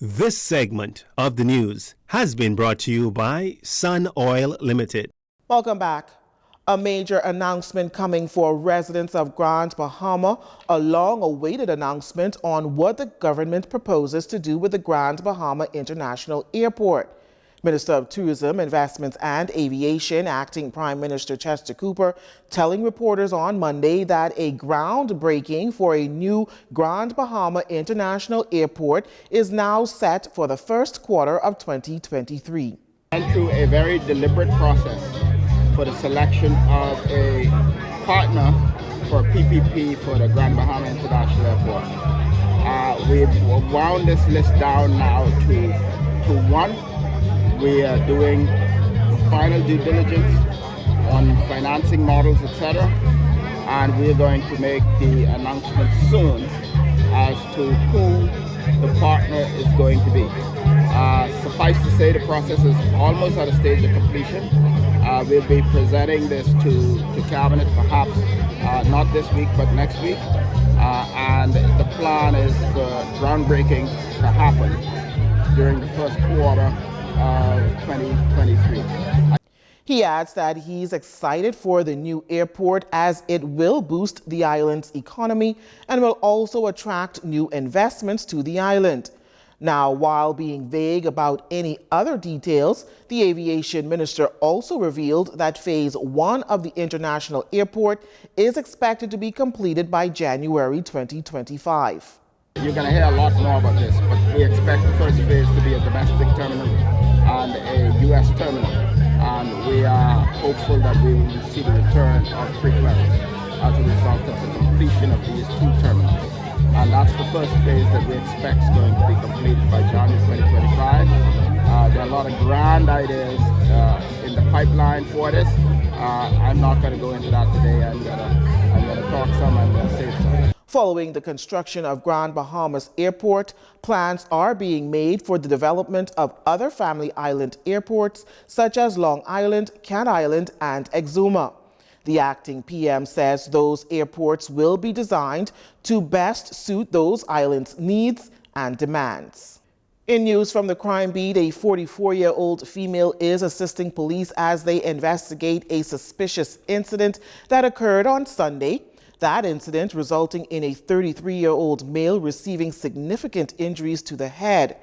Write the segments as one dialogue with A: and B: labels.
A: This segment of the news has been brought to you by Sun Oil Limited.
B: Welcome back. A major announcement coming for residents of Grand Bahama, a long-awaited announcement on what the government proposes to do with the Grand Bahama International Airport. Minister of Tourism, Investments and Aviation, Acting Prime Minister Chester Cooper, telling reporters on Monday that a groundbreaking for a new Grand Bahama International Airport is now set for the first quarter of 2023.
C: Went through a very deliberate process for the selection of a partner for PPP for the Grand Bahama International Airport. We've wound this list down now to one. We are doing final due diligence on financing models, etc. And we're going to make the announcement soon as to who the partner is going to be. Suffice to say, the process is almost at a stage of completion. We'll be presenting this to Cabinet perhaps not this week but next week. And the plan is for groundbreaking to happen during the first quarter of 2023.
B: He adds that he's excited for the new airport as it will boost the island's economy and will also attract new investments to the island. Now, while being vague about any other details, the aviation minister also revealed that phase 1 of the international airport is expected to be completed by January 2025.
C: You're going to hear a lot more about this, but we expect the first phase to be a domestic terminal and a U.S. terminal. And we are hopeful that we will see the return of frequencies as a result of the completion of these two terminals. And that's the first phase that we expect is going to be completed by January 2025. There are a lot of grand ideas in the pipeline for this. I'm not going to go into that today. I'm going to talk some and say some.
B: Following the construction of Grand Bahamas Airport, plans are being made for the development of other family island airports such as Long Island, Cat Island, and Exuma. The acting PM says those airports will be designed to best suit those islands' needs and demands. In news from the crime beat, a 44-year-old female is assisting police as they investigate a suspicious incident that occurred on Sunday. That incident resulting in a 33-year-old male receiving significant injuries to the head.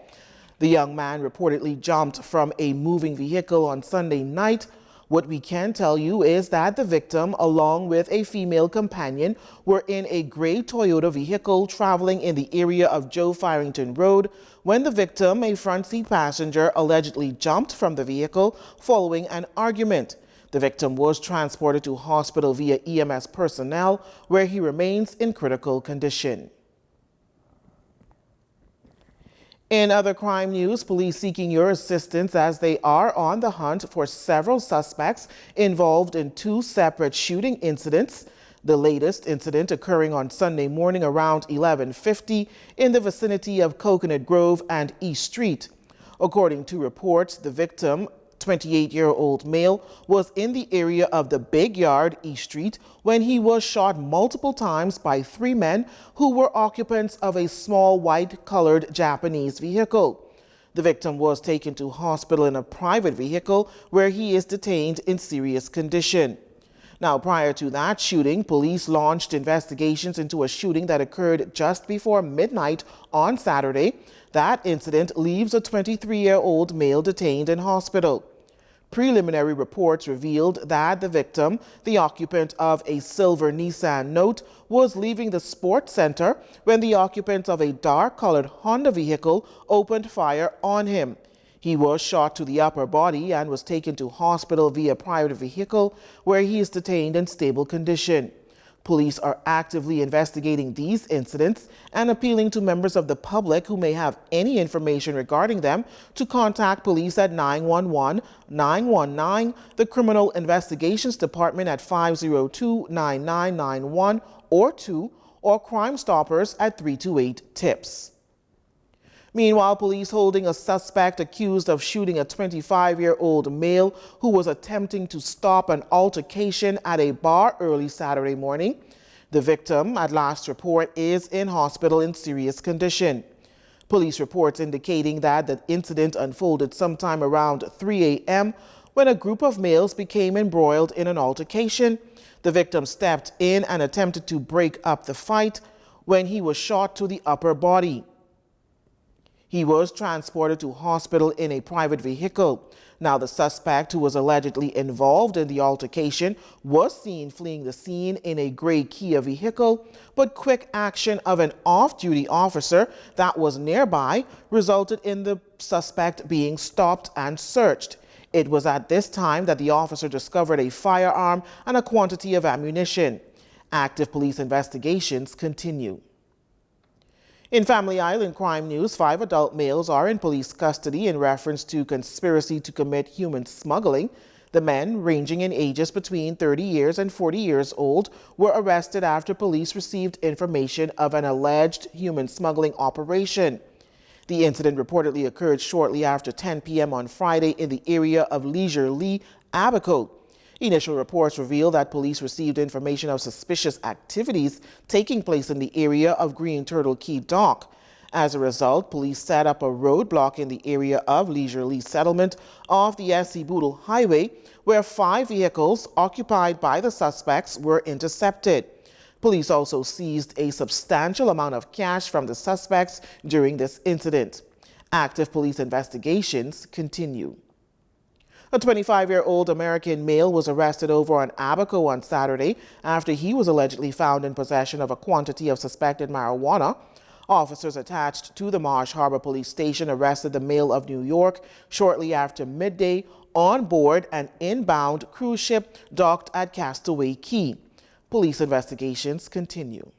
B: The young man reportedly jumped from a moving vehicle on Sunday night. What we can tell you is that the victim, along with a female companion, were in a gray Toyota vehicle traveling in the area of Joe Firington Road when the victim, a front seat passenger, allegedly jumped from the vehicle following an argument. The victim was transported to hospital via EMS personnel, where he remains in critical condition. In other crime news, police seeking your assistance as they are on the hunt for several suspects involved in two separate shooting incidents. The latest incident occurring on Sunday morning around 11:50 in the vicinity of Coconut Grove and East Street. According to reports, the victim, 28-year-old male, was in the area of the Big Yard, East Street, when he was shot multiple times by three men who were occupants of a small white-colored Japanese vehicle. The victim was taken to hospital in a private vehicle where he is detained in serious condition. Now, prior to that shooting, police launched investigations into a shooting that occurred just before midnight on Saturday. That incident leaves a 23-year-old male detained in hospital. Preliminary reports revealed that the victim, the occupant of a silver Nissan Note, was leaving the sports center when the occupant of a dark-colored Honda vehicle opened fire on him. He was shot to the upper body and was taken to hospital via private vehicle, where he is detained in stable condition. Police are actively investigating these incidents and appealing to members of the public who may have any information regarding them to contact police at 911-919, the Criminal Investigations Department at 502-9991 or 2, or Crime Stoppers at 328-TIPS. Meanwhile, police holding a suspect accused of shooting a 25-year-old male who was attempting to stop an altercation at a bar early Saturday morning. The victim, at last report, is in hospital in serious condition. Police reports indicating that the incident unfolded sometime around 3 a.m. when a group of males became embroiled in an altercation. The victim stepped in and attempted to break up the fight when he was shot to the upper body. He was transported to hospital in a private vehicle. Now, the suspect, who was allegedly involved in the altercation, was seen fleeing the scene in a gray Kia vehicle, but quick action of an off-duty officer that was nearby resulted in the suspect being stopped and searched. It was at this time that the officer discovered a firearm and a quantity of ammunition. Active police investigations continue. In Family Island crime news, 5 adult males are in police custody in reference to conspiracy to commit human smuggling. The men, ranging in ages between 30 years and 40 years old, were arrested after police received information of an alleged human smuggling operation. The incident reportedly occurred shortly after 10 p.m. on Friday in the area of Leisure Lee, Abaco. Initial reports reveal that police received information of suspicious activities taking place in the area of Green Turtle Key Dock. As a result, police set up a roadblock in the area of Leisure Lee settlement off the SEG highway, where 5 vehicles occupied by the suspects were intercepted. Police also seized a substantial amount of cash from the suspects during this incident. Active police investigations continue. A 25-year-old American male was arrested over on Abaco on Saturday after he was allegedly found in possession of a quantity of suspected marijuana. Officers attached to the Marsh Harbor Police Station arrested the male of New York shortly after midday on board an inbound cruise ship docked at Castaway Key. Police investigations continue.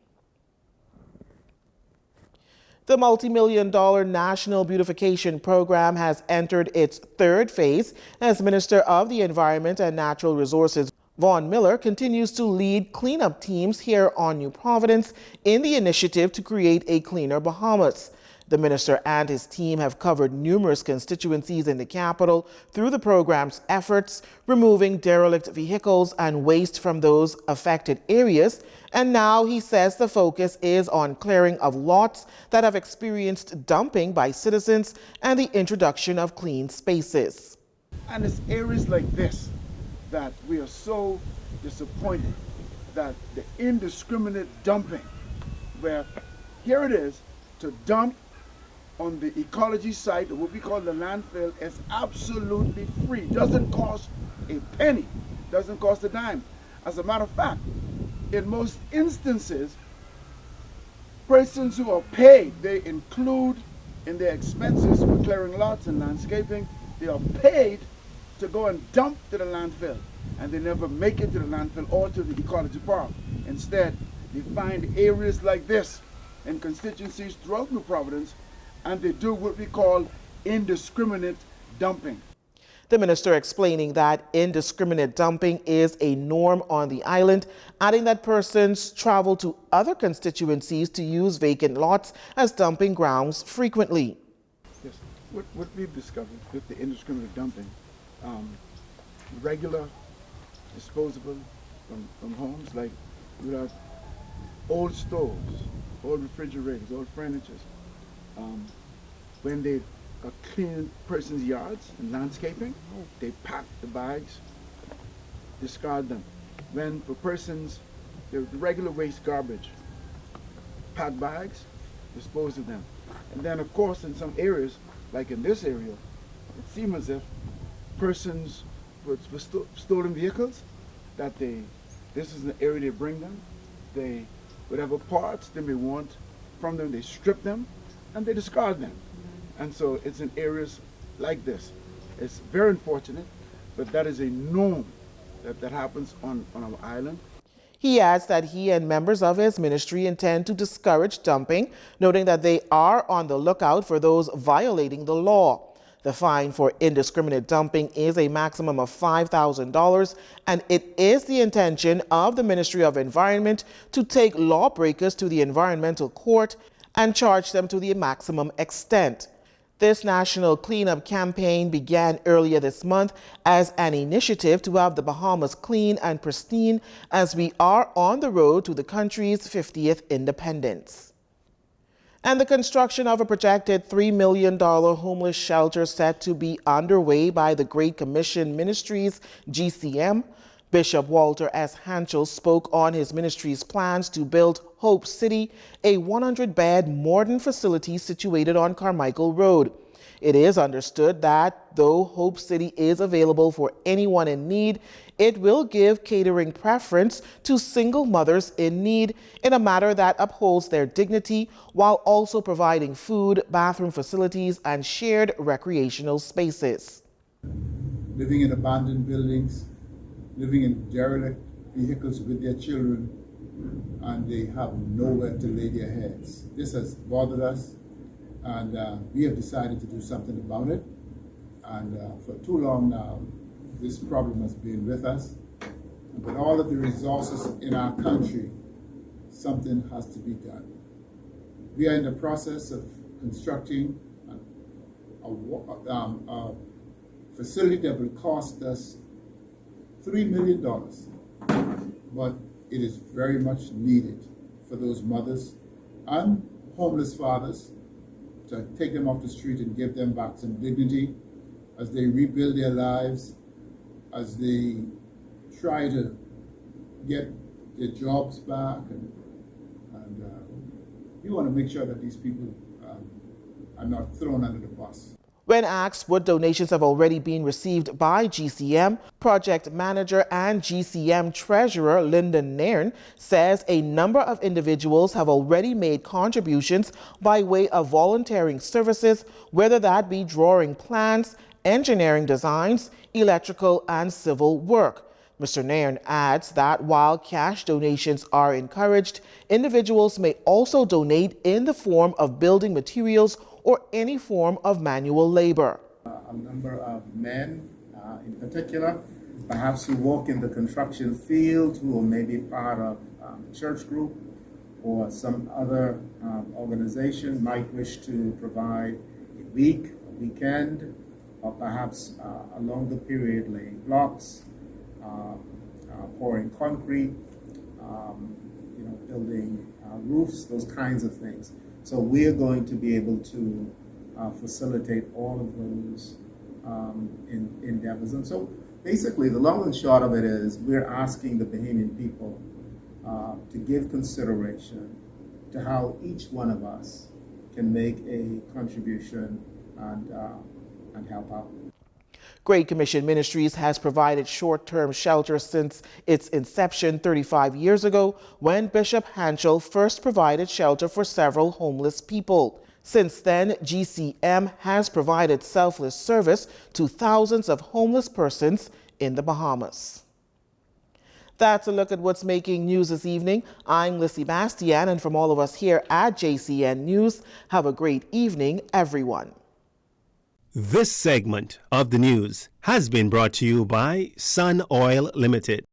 B: The multi-million-dollar National Beautification Program has entered its 3rd phase as Minister of the Environment and Natural Resources Vaughn Miller continues to lead cleanup teams here on New Providence in the initiative to create a cleaner Bahamas. The minister and his team have covered numerous constituencies in the capital through the program's efforts, removing derelict vehicles and waste from those affected areas. And now he says the focus is on clearing of lots that have experienced dumping by citizens and the introduction of clean spaces.
D: And it's areas like this that we are so disappointed that the indiscriminate dumping, where here it is to dump on the ecology site, what we call the landfill, is absolutely free. Doesn't cost a penny, doesn't cost a dime. As a matter of fact, in most instances, persons who are paid, they include in their expenses for clearing lots and landscaping, they are paid to go and dump to the landfill, and they never make it to the landfill or to the ecology park. Instead, they find areas like this in constituencies throughout New Providence, and they do what we call indiscriminate dumping.
B: The minister explaining that indiscriminate dumping is a norm on the island, adding that persons travel to other constituencies to use vacant lots as dumping grounds frequently.
D: Yes, what we've discovered with the indiscriminate dumping, regular disposable from homes, like we have old stoves, old refrigerators, old furniture. When they are cleaning person's yards and landscaping, they pack the bags, discard them. When for persons, the regular waste garbage, pack bags, dispose of them. And then of course in some areas, like in this area, it seems as if persons with stolen vehicles, that this is an area they bring them, they, whatever parts they may want from them, they strip them and they discard them. And so it's in areas like this. It's very unfortunate, but that is a norm that happens on our island.
B: He adds that he and members of his ministry intend to discourage dumping, noting that they are on the lookout for those violating the law. The fine for indiscriminate dumping is a maximum of $5,000, and it is the intention of the Ministry of Environment to take lawbreakers to the environmental court and charge them to the maximum extent. This national cleanup campaign began earlier this month as an initiative to have the Bahamas clean and pristine as we are on the road to the country's 50th independence. And the construction of a projected $3 million homeless shelter set to be underway by the Great Commission Ministries, GCM. Bishop Walter S. Hanchel spoke on his ministry's plans to build Hope City, a 100-bed modern facility situated on Carmichael Road. It is understood that though Hope City is available for anyone in need, it will give catering preference to single mothers in need in a manner that upholds their dignity while also providing food, bathroom facilities, and shared recreational spaces.
E: Living in abandoned buildings, living in derelict vehicles with their children, and they have nowhere to lay their heads. This has bothered us, and we have decided to do something about it. And for too long now, this problem has been with us. And with all of the resources in our country, something has to be done. We are in the process of constructing a facility that will cost us $3 million, but it is very much needed for those mothers and homeless fathers to take them off the street and give them back some dignity as they rebuild their lives, as they try to get their jobs back, and we want to make sure that these people are not thrown under the bus.
B: When asked what donations have already been received by GCM, project manager and GCM treasurer Lyndon Nairn says a number of individuals have already made contributions by way of volunteering services, whether that be drawing plans, engineering designs, electrical and civil work. Mr. Nairn adds that while cash donations are encouraged, individuals may also donate in the form of building materials or any form of manual labor.
F: A number of men in particular, perhaps who work in the construction field, who may be part of a church group or some other organization, might wish to provide a week, a weekend, or perhaps a longer period laying blocks, pouring concrete, building roofs, those kinds of things. So we're going to be able to facilitate all of those endeavors. And so basically the long and short of it is we're asking the Bahamian people to give consideration to how each one of us can make a contribution and help out.
B: Great Commission Ministries has provided short-term shelter since its inception 35 years ago, when Bishop Hanchel first provided shelter for several homeless people. Since then, GCM has provided selfless service to thousands of homeless persons in the Bahamas. That's a look at what's making news this evening. I'm Lissy Bastian, and from all of us here at JCN News, have a great evening, everyone.
A: This segment of the news has been brought to you by Sun Oil Limited.